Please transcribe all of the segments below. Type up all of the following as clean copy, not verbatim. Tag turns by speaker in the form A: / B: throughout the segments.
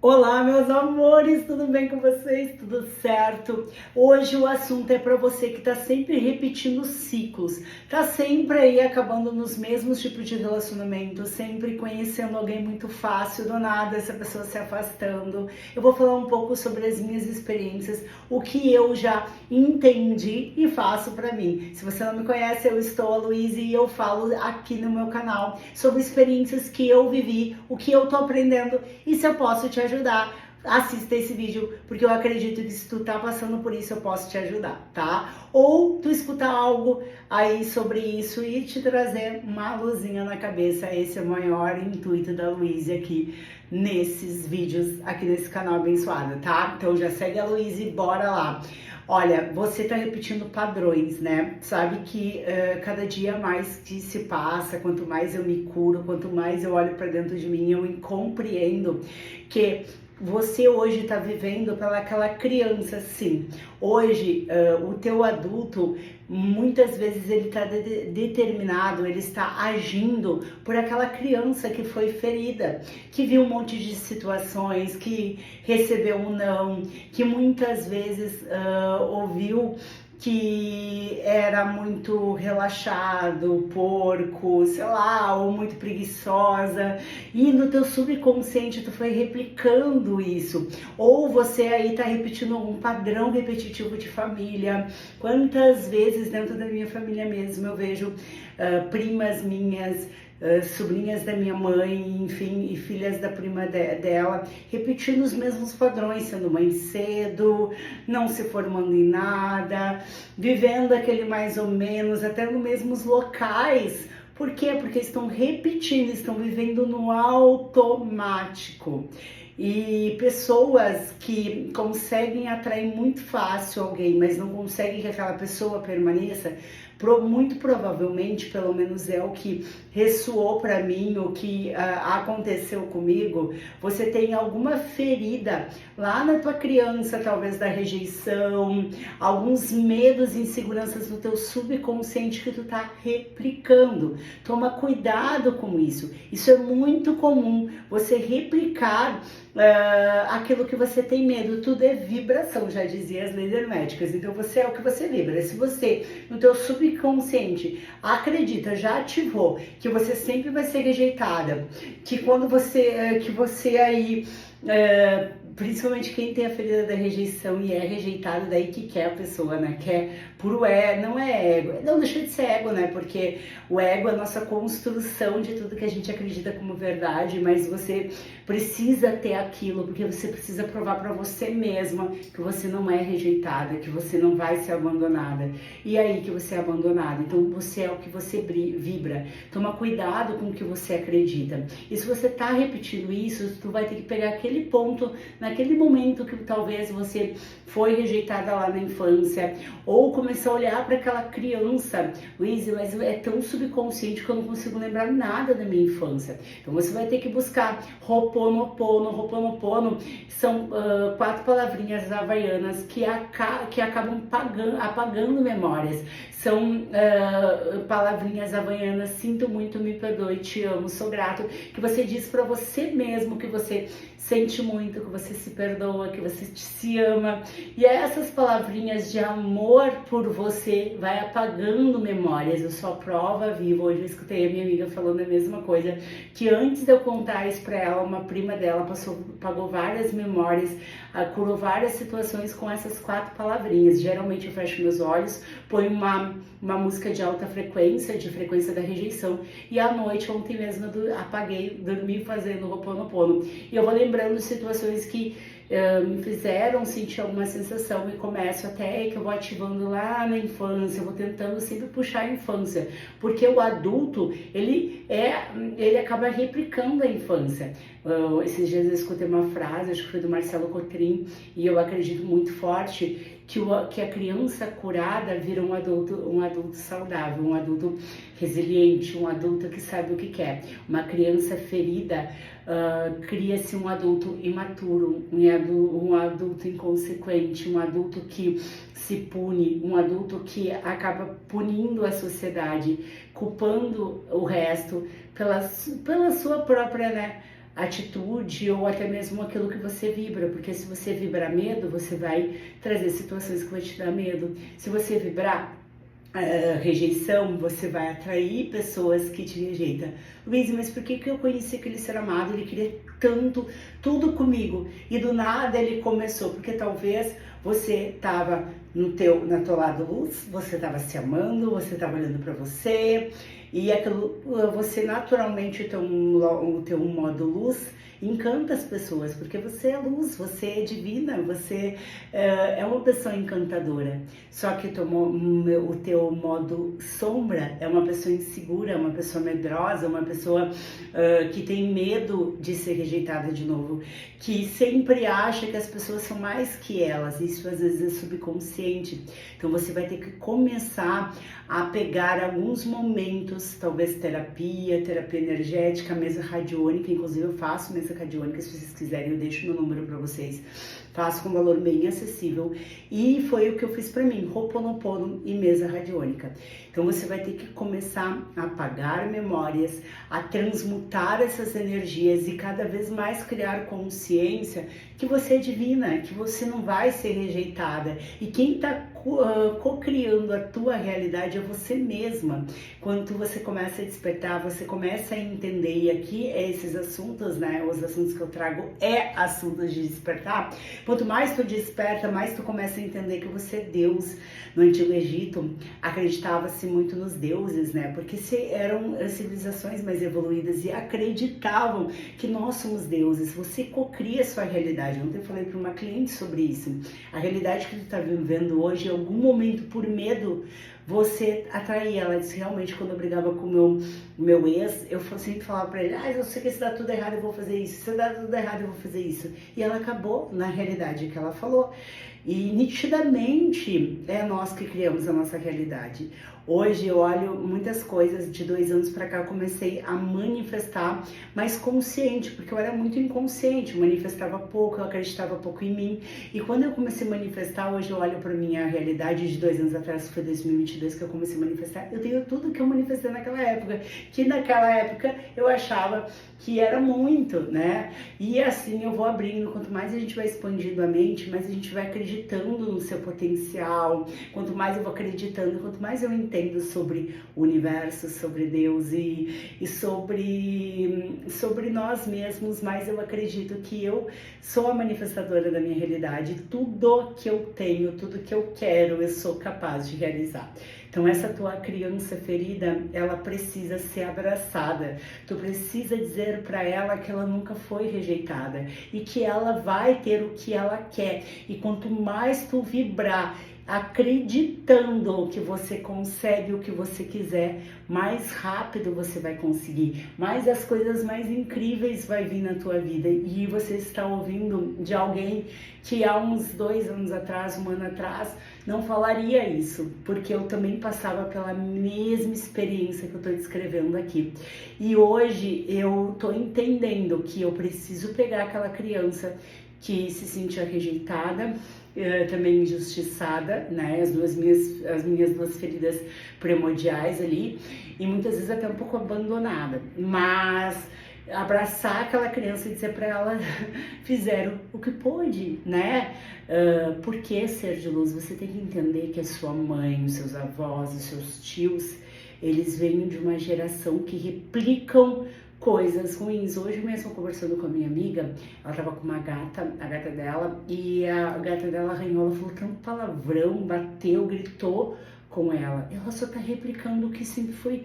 A: Olá, meus amores, tudo bem com vocês? Tudo certo? Hoje o assunto é para você que tá sempre repetindo ciclos, tá sempre aí acabando nos mesmos tipos de relacionamento, sempre conhecendo alguém muito fácil, do nada essa pessoa se afastando. Eu vou falar um pouco sobre as minhas experiências, o que eu já entendi e faço para mim. Se você não me conhece, eu estou a Luíse e eu falo aqui no meu canal sobre experiências que eu vivi, o que eu tô aprendendo e se eu posso te ajudar, assista esse vídeo, porque eu acredito que se tu tá passando por isso, eu posso te ajudar, tá? Ou tu escutar algo aí sobre isso e te trazer uma luzinha na cabeça. Esse é o maior intuito da Luíse aqui nesses vídeos, aqui nesse canal abençoado, tá? Então já segue a Luíse e bora lá. Olha, você tá repetindo padrões, né? Sabe que cada dia mais que se passa, quanto mais eu me curo, quanto mais eu olho para dentro de mim, eu compreendo que você hoje está vivendo pelaquela criança, sim. Hoje, o teu adulto, muitas vezes ele está determinado, ele está agindo por aquela criança que foi ferida, que viu um monte de situações, que recebeu um não, que muitas vezes ouviu que era muito relaxado, porco, sei lá, ou muito preguiçosa, e no teu subconsciente tu foi replicando isso, ou você aí tá repetindo algum padrão repetitivo de família. Quantas vezes dentro da minha família mesmo eu vejo primas minhas, sobrinhas da minha mãe, enfim, e filhas da prima dela, repetindo os mesmos padrões, sendo mãe cedo, não se formando em nada, vivendo aquele mais ou menos, até nos mesmos locais. Por quê? Porque estão repetindo, estão vivendo no automático. E pessoas que conseguem atrair muito fácil alguém, mas não conseguem que aquela pessoa permaneça, muito provavelmente, pelo menos é o que ressoou para mim, o que aconteceu comigo, você tem alguma ferida lá na tua criança, talvez da rejeição, alguns medos e inseguranças no teu subconsciente que tu tá replicando. Toma cuidado com isso. Isso é muito comum, você replicar aquilo que você tem medo. Tudo é vibração, já dizia as leis herméticas. Então você é o que você vibra. Se você, no teu subconsciente, acredita, já ativou, que você sempre vai ser rejeitada, que quando você aí, principalmente quem tem a ferida da rejeição e é rejeitado, daí que quer a pessoa, né? Quer puro ego, não é ego, não deixa de ser ego, né? Porque o ego é a nossa construção de tudo que a gente acredita como verdade, mas você precisa ter aquilo, porque você precisa provar para você mesma que você não é rejeitada, que você não vai ser abandonada. E aí que você é abandonada. Então você é o que você vibra. Toma cuidado com o que você acredita. E se você tá repetindo isso, tu vai ter que pegar aquele ponto, naquele momento que talvez você foi rejeitada lá na infância, ou começar a olhar para aquela criança. Luíse, mas é tão subconsciente que eu não consigo lembrar nada da minha infância. Então você vai ter que buscar Ho'oponopono. Ho'oponopono são 4 palavrinhas havaianas que acabam apagando memórias. São palavrinhas havaianas: sinto muito, me perdoe, te amo, sou grato, que você diz para você mesmo que você sente muito, que você se perdoa, que você se ama. E essas palavrinhas de amor por você vai apagando memórias. Eu sou a prova viva. Hoje eu escutei a minha amiga falando a mesma coisa, que antes de eu contar isso pra ela, uma prima dela apagou várias memórias, curou várias situações com essas 4 palavrinhas. Geralmente eu fecho meus olhos, ponho uma música de alta frequência, de frequência da rejeição, e à noite, ontem mesmo, eu apaguei, dormi fazendo Ho'oponopono. E eu vou lembrando de situações que me fizeram sentir alguma sensação, e começo até que eu vou ativando lá na infância, eu vou tentando sempre puxar a infância, porque o adulto, ele acaba replicando a infância. Esses dias eu escutei uma frase, acho que foi do Marcelo Cotrim, e eu acredito muito forte, que a criança curada vira um adulto saudável, um adulto resiliente, um adulto que sabe o que quer. Uma criança ferida, cria-se um adulto imaturo, um adulto inconsequente, um adulto que se pune, um adulto que acaba punindo a sociedade, culpando o resto pela sua própria, né, atitude ou até mesmo aquilo que você vibra, porque se você vibrar medo, você vai trazer situações que vão te dar medo. Se você vibrar rejeição, você vai atrair pessoas que te rejeitam. Luiz, mas por que eu conheci aquele ser amado? Ele queria tanto, tudo comigo, e do nada ele começou, porque talvez você estava na tua lado luz, você estava se amando, você estava olhando para você, e aquilo, você naturalmente, o teu modo luz encanta as pessoas, porque você é luz, você é divina, você é uma pessoa encantadora. Só que o teu modo sombra é uma pessoa insegura, uma pessoa medrosa, uma pessoa que tem medo de ser rejeitada de novo, que sempre acha que as pessoas são mais que elas. Isso às vezes é subconsciente. Então você vai ter que começar a pegar alguns momentos, talvez terapia energética, mesa radiônica. Inclusive eu faço mesa radiônica, se vocês quiserem eu deixo meu número para vocês. Faço com valor bem acessível, e foi o que eu fiz para mim, Ho'oponopono e mesa radiônica. Então você vai ter que começar a apagar memórias, a transmutar essas energias e cada vez mais criar consciência que você é divina, que você não vai ser rejeitada, e quem está co-criando a tua realidade é você mesma. Quando você começa a despertar, você começa a entender, e aqui esses assuntos, né, os assuntos que eu trago assuntos de despertar. Quanto mais tu desperta, mais tu começa a entender que você é Deus. No Antigo Egito, acreditava-se muito nos deuses, né? Porque eram civilizações mais evoluídas e acreditavam que nós somos deuses. Você cocria a sua realidade. Ontem eu falei para uma cliente sobre isso. A realidade que tu está vivendo hoje, em algum momento, por medo, você atraía. Ela disse, realmente, quando eu brigava com o meu ex, eu sempre falava pra ele, eu sei que se dá tudo errado eu vou fazer isso, se dá tudo errado eu vou fazer isso. E ela acabou na realidade que ela falou. E nitidamente é nós que criamos a nossa realidade. Hoje eu olho muitas coisas, de 2 anos para cá eu comecei a manifestar mais consciente, porque eu era muito inconsciente, eu manifestava pouco, eu acreditava pouco em mim. E quando eu comecei a manifestar, hoje eu olho para minha realidade de 2 anos atrás, que foi 2022 que eu comecei a manifestar, eu tenho tudo que eu manifestei naquela época, que naquela época eu achava que era muito, né? E assim eu vou abrindo, quanto mais a gente vai expandindo a mente, mais a gente vai acreditando no seu potencial, quanto mais eu vou acreditando, quanto mais eu entendo sobre o universo, sobre Deus e sobre nós mesmos, mais eu acredito que eu sou a manifestadora da minha realidade. Tudo que eu tenho, tudo que eu quero, eu sou capaz de realizar. Então essa tua criança ferida, ela precisa ser abraçada. Tu precisa dizer para ela que ela nunca foi rejeitada e que ela vai ter o que ela quer. E quanto mais tu vibrar acreditando que você consegue o que você quiser, mais rápido você vai conseguir, mais as coisas mais incríveis vai vir na tua vida. E você está ouvindo de alguém que há uns 2 anos atrás, 1 ano atrás, não falaria isso, porque eu também passava pela mesma experiência que eu estou descrevendo aqui. E hoje eu estou entendendo que eu preciso pegar aquela criança que se sentia rejeitada, também injustiçada, né? As minhas 2 feridas primordiais ali, e muitas vezes até um pouco abandonada, mas abraçar aquela criança e dizer para ela, fizeram o que pôde, né? Por que ser de luz? Você tem que entender que a sua mãe, os seus avós, os seus tios, eles vêm de uma geração que replicam coisas ruins. Hoje mesmo, conversando com a minha amiga, ela tava com uma gata, a gata dela, e a gata dela arranhou, ela falou tanto palavrão, bateu, gritou com ela. Ela só tá replicando o que sempre foi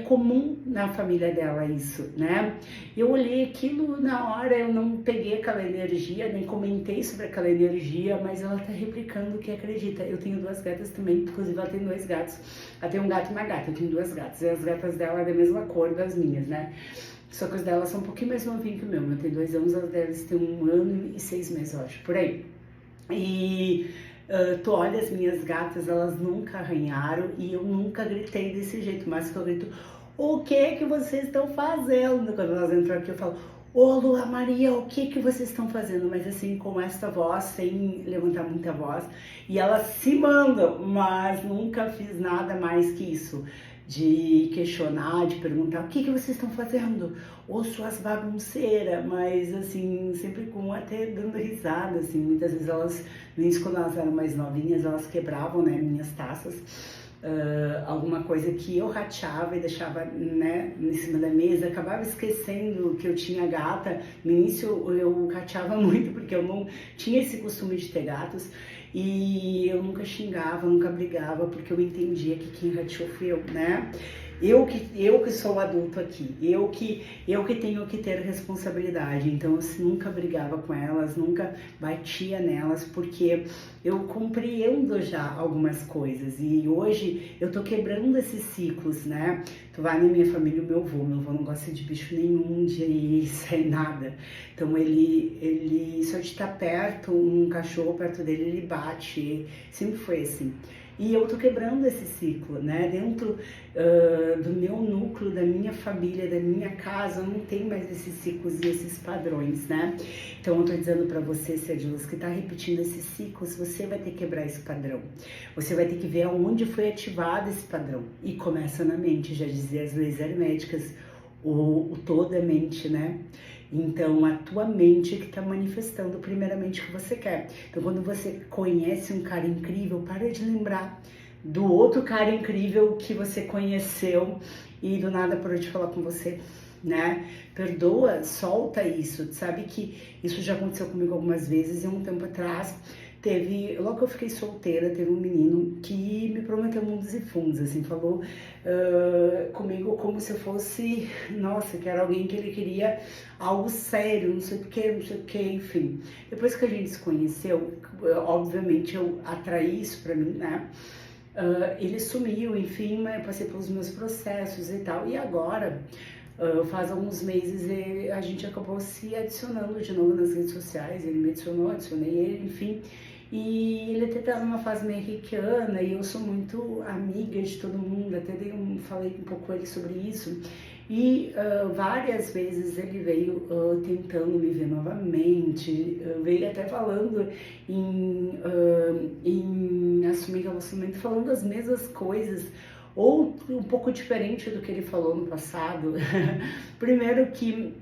A: comum na família dela, isso, né? Eu olhei aquilo na hora, eu não peguei aquela energia, nem comentei sobre aquela energia, mas ela tá replicando o que acredita. Eu tenho 2 gatas também, inclusive ela tem 2 gatos. Ela tem um gato e uma gata, eu tenho 2 gatas, e as gatas dela é da mesma cor das minhas, né? Só que as delas são um pouquinho mais novinhas que o meu tenho 2 anos, as delas têm 1 ano e 6 meses, eu acho, por aí. E tu olha as minhas gatas, elas nunca arranharam e eu nunca gritei desse jeito, mas que eu grito, o que vocês estão fazendo? Quando elas entram aqui eu falo, ô Lua Maria, o que vocês estão fazendo? Mas assim, com esta voz, sem levantar muita voz, e elas se mandam, mas nunca fiz nada mais que isso. de questionar, de perguntar o que vocês estão fazendo, ou suas bagunceiras, mas assim, sempre com até dando risada, assim, muitas vezes elas, mesmo quando elas eram mais novinhas, elas quebravam, né, minhas taças, alguma coisa que eu rateava e deixava, né, em cima da mesa, acabava esquecendo que eu tinha gata. No início eu rateava muito porque eu não tinha esse costume de ter gatos, e eu nunca xingava, nunca brigava, porque eu entendia que quem rateou fui eu, né? Eu que sou o adulto aqui, eu que tenho que ter responsabilidade. Então eu nunca brigava com elas, nunca batia nelas, porque eu compreendo já algumas coisas, e hoje eu tô quebrando esses ciclos, né? Tu vai na minha família, o meu avô não gosta de bicho nenhum, de sair nada. Então ele só de estar perto, um cachorro perto dele, ele bate, sempre foi assim. E eu tô quebrando esse ciclo, né? Dentro do meu núcleo, da minha família, da minha casa, não tem mais esses ciclos e esses padrões, né? Então eu tô dizendo para você, ser de luz, que tá repetindo esses ciclos, você vai ter que quebrar esse padrão. Você vai ter que ver aonde foi ativado esse padrão. E começa na mente, já dizia as leis herméticas, o todo é mente, né? Então, a tua mente que está manifestando primeiramente o que você quer. Então, quando você conhece um cara incrível, para de lembrar do outro cara incrível que você conheceu e do nada parou de falar com você, né? Perdoa, solta isso. Sabe que isso já aconteceu comigo algumas vezes, e um tempo atrás logo que eu fiquei solteira, teve um menino que me prometeu mundos e fundos, assim, falou comigo como se eu fosse, nossa, que era alguém que ele queria algo sério, não sei o que, enfim. Depois que a gente se conheceu, obviamente eu atraí isso pra mim, né? Ele sumiu, enfim, mas eu passei pelos meus processos e tal, e agora, faz alguns meses, a gente acabou se adicionando de novo nas redes sociais. Ele me adicionou, adicionei ele, enfim. E ele até tá numa fase meio reikiana, e eu sou muito amiga de todo mundo, até falei um pouco com ele sobre isso. E várias vezes ele veio tentando me ver novamente, veio até falando em assumir relacionamento, falando as mesmas coisas, ou um pouco diferente do que ele falou no passado. Primeiro que,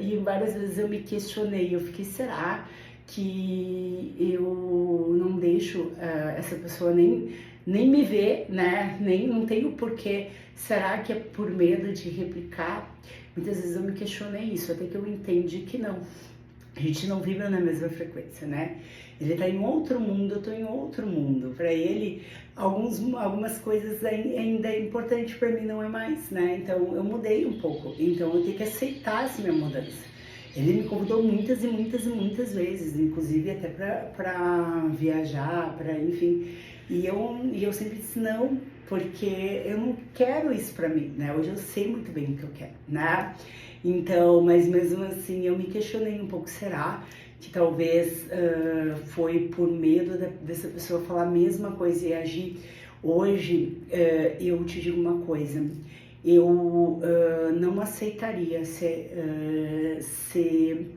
A: e várias vezes eu me questionei, eu fiquei, será que eu não deixo essa pessoa nem me ver, né? Não tenho porquê. Será que é por medo de replicar? Muitas vezes eu me questionei isso, até que eu entendi que não. A gente não vibra na mesma frequência, né? Ele tá em outro mundo, eu tô em outro mundo. Para ele, algumas coisas ainda é importante, para mim não é mais, né? Então eu mudei um pouco. Então eu tenho que aceitar essa minha mudança. Ele me convidou muitas e muitas e muitas vezes, inclusive até para viajar, para enfim. E eu sempre disse não, porque eu não quero isso para mim, né? Hoje eu sei muito bem o que eu quero, né? Então, mas mesmo assim eu me questionei um pouco, será que talvez foi por medo dessa pessoa falar a mesma coisa e agir? Hoje eu te digo uma coisa, eu não aceitaria ser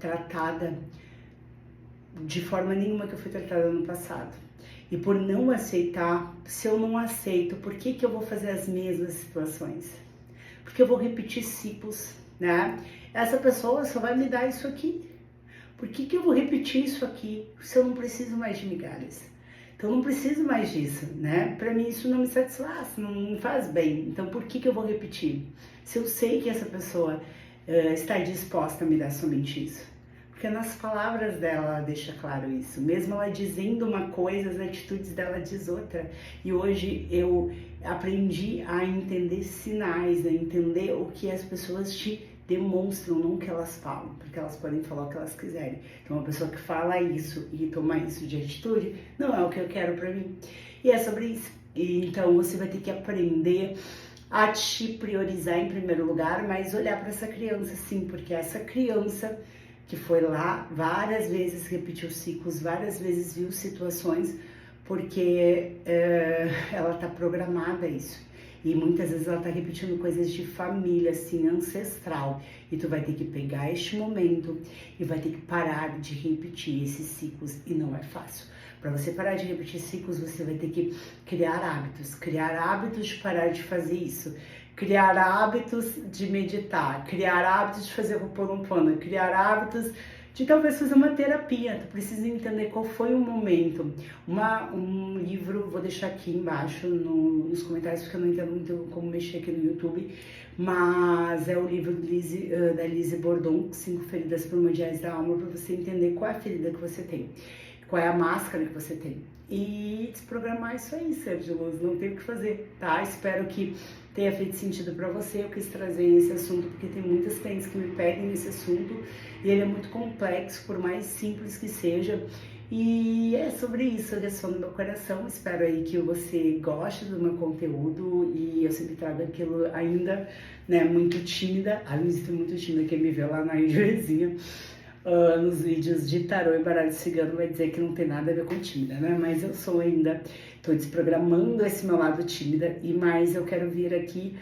A: tratada de forma nenhuma que eu fui tratada no passado. E por não aceitar, se eu não aceito, por que eu vou fazer as mesmas situações? Porque eu vou repetir ciclos, né? Essa pessoa só vai me dar isso aqui. Por que eu vou repetir isso aqui se eu não preciso mais de migalhas? Então eu não preciso mais disso, né? Para mim isso não me satisfaz, não me faz bem. Então por que eu vou repetir? Se eu sei que essa pessoa está disposta a me dar somente isso. Porque nas palavras dela ela deixa claro isso. Mesmo ela dizendo uma coisa, as atitudes dela diz outra. E hoje eu aprendi a entender sinais, a entender o que as pessoas te demonstram, não o que elas falam, porque elas podem falar o que elas quiserem. Então uma pessoa que fala isso e toma isso de atitude, não é o que eu quero pra mim. E é sobre isso. E, então você vai ter que aprender a te priorizar em primeiro lugar, mas olhar para essa criança, sim, porque essa criança que foi lá várias vezes, repetiu ciclos, várias vezes viu situações, porque ela tá programada a isso. E muitas vezes ela tá repetindo coisas de família, assim, ancestral. E tu vai ter que pegar este momento e vai ter que parar de repetir esses ciclos. E não é fácil. Para você parar de repetir ciclos, você vai ter que criar hábitos de parar de fazer isso, criar hábitos de meditar, criar hábitos de fazer Ho'oponopono, criar hábitos de talvez fazer uma terapia. Tu precisa entender qual foi o momento. Um livro, vou deixar aqui embaixo nos comentários, porque eu não entendo muito como mexer aqui no YouTube, mas é o livro da Lise Bourdon, 5 feridas primordiais da alma, para você entender qual é a ferida que você tem, qual é a máscara que você tem. E desprogramar isso aí, ser de luz, não tem o que fazer, tá? Espero que tenha feito sentido para você. Eu quis trazer esse assunto porque tem muitas clientes que me pedem esse assunto e ele é muito complexo, por mais simples que seja. E é sobre isso, eu ressono no meu coração. Espero aí que você goste do meu conteúdo e eu sempre trago aquilo ainda, né, muito tímida. A Luísa é muito tímida, quem me vê lá na Ilhazinha. Nos vídeos de tarô e baralho cigano vai dizer que não tem nada a ver com tímida, né? Mas eu sou ainda, tô desprogramando esse meu lado tímida e mais eu quero vir aqui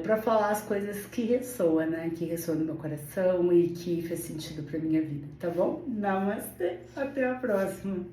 A: para falar as coisas que ressoam, né? Que ressoam no meu coração e que fez sentido pra minha vida, tá bom? Namastê, até a próxima!